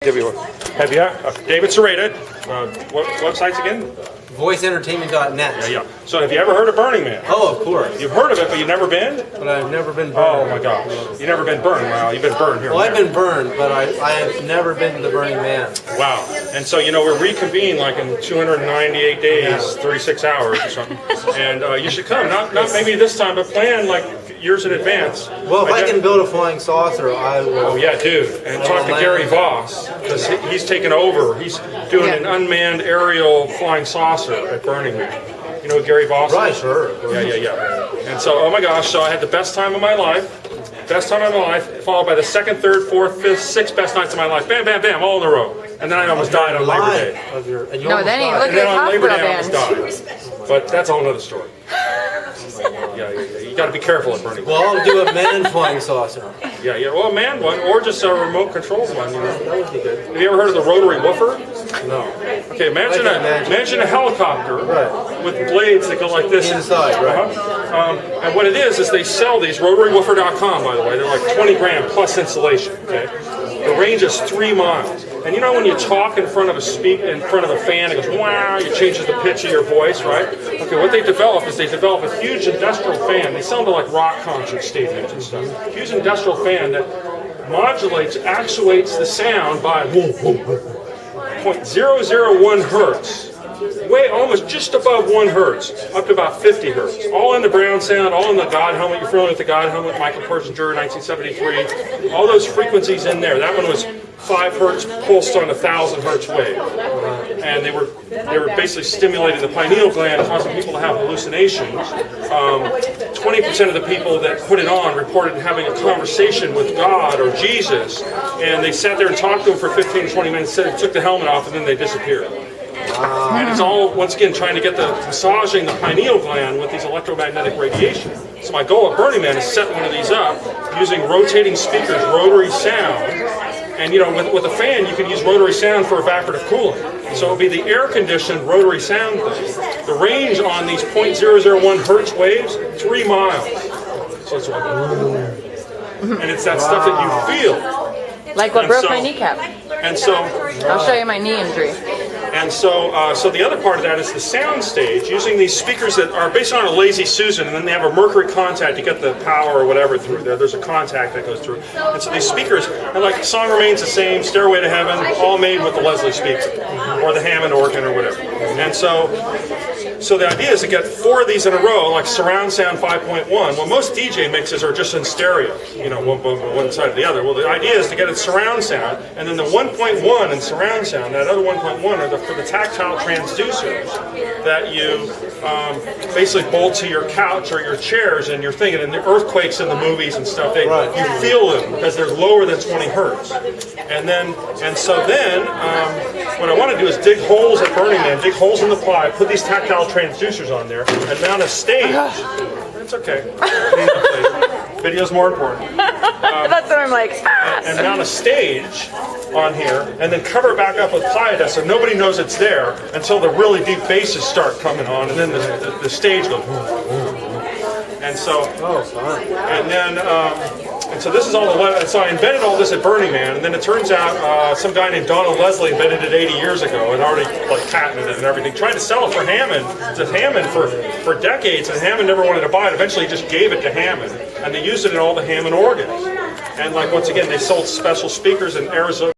Have you? David Sereda. What websites again? VoiceEntertainment.net. Yeah. So have you ever heard of Burning Man? Oh, of course. You've heard of it, but you've never been? But I've never been burned. Oh my gosh. You've never been burned. Wow, you've been burned here. Well, I've been burned, but I have never been to the Burning Man. Wow. And so, we're reconvened like in 298 days, 36 hours or something. And you should come. Not maybe this time, but plan like years in advance. Well, if I can build a flying saucer, I will. Oh yeah, dude. And talk to Gary Voss, because he's taken over. He's doing an unmanned aerial flying saucer at Burning Man. You know who Gary Voss is? Right, sure. Yeah. And so, oh my gosh, so I had the best time of my life. Best time of my life, followed by the second, third, fourth, fifth, sixth best nights of my life. Bam, bam, bam, all in a row. And then I almost died on Labor Day. No, then he look And then at on Labor hospital Day I band. almost died. But that's a whole other story. Yeah. You got to be careful at Burning Man. Well, I'll do a manned flying saucer. Yeah. Well, a manned one, or just a remote controlled one. That would be good. Have you ever heard of the rotary woofer? No. Okay, imagine a helicopter with blades that go like this. Inside, right. And what it is they sell these, rotarywoofer.com, by the way. They're like 20 grand plus installation, okay? The range is 3 miles. And you know when you talk in front of a fan, it goes, wow, it changes the pitch of your voice, right? Okay, what they develop is a huge industrial fan. They sell them to like rock concert stadiums and stuff. Huge industrial fan that actuates the sound by 0.001 hertz. Almost just above 1 hertz, up to about 50 hertz. All in the Brown sound, all in the God helmet. You're familiar with the God helmet, Michael Persinger, 1973. All those frequencies in there. That one was 5 hertz pulsed on a 1,000 hertz wave. And they were basically stimulating the pineal gland, causing people to have hallucinations. 20% of the people that put it on reported having a conversation with God or Jesus. And they sat there and talked to him for 15 to 20 minutes, took the helmet off, and then they disappeared. And it's all, once again, trying to get massaging the pineal gland with these electromagnetic radiation. So my goal at Burning Man is to set one of these up using rotating speakers, rotary sound. And with a fan, you can use rotary sound for evaporative cooling. So it'll be the air-conditioned rotary sound thing. The range on these 0.001 hertz waves, 3 miles. So it's like, and it's that stuff that you feel. Like what broke my kneecap. And so I'll show you my knee injury. And so the other part of that is the sound stage, using these speakers that are based on a Lazy Susan, and then they have a mercury contact to get the power or whatever through there. There's a contact that goes through. And so these speakers, and like Song Remains the Same, Stairway to Heaven, all made with the Leslie speaker, or the Hammond organ or whatever. And so the idea is to get 4 of these in a row, like surround sound 5.1. Well, most DJ mixes are just in stereo, one side or the other. Well, the idea is to get it surround sound, and then the 1.1 in surround sound, that other 1.1 are for the tactile transducers that you basically bolt to your couch or your chairs and you're thinking, and the earthquakes in the movies and stuff, you feel them because they're lower than 20 hertz. And so then what I want to do is dig holes at Burning Man, dig holes in the ply, put these tactile transducers on there, and mount a stage. It's okay. Video's more important. That's what I'm like. And mount a stage on here, and then cover it back up with Plyodesk so nobody knows it's there until the really deep basses start coming on, and then the stage goes. And so, and so this is all so I invented all this at Burning Man, and then it turns out some guy named Donald Leslie invented it 80 years ago and already patented it and everything. Tried to sell it for Hammond, for decades, and Hammond never wanted to buy it. Eventually, he just gave it to Hammond, and they used it in all the Hammond organs. And once again, they sold special speakers in Arizona.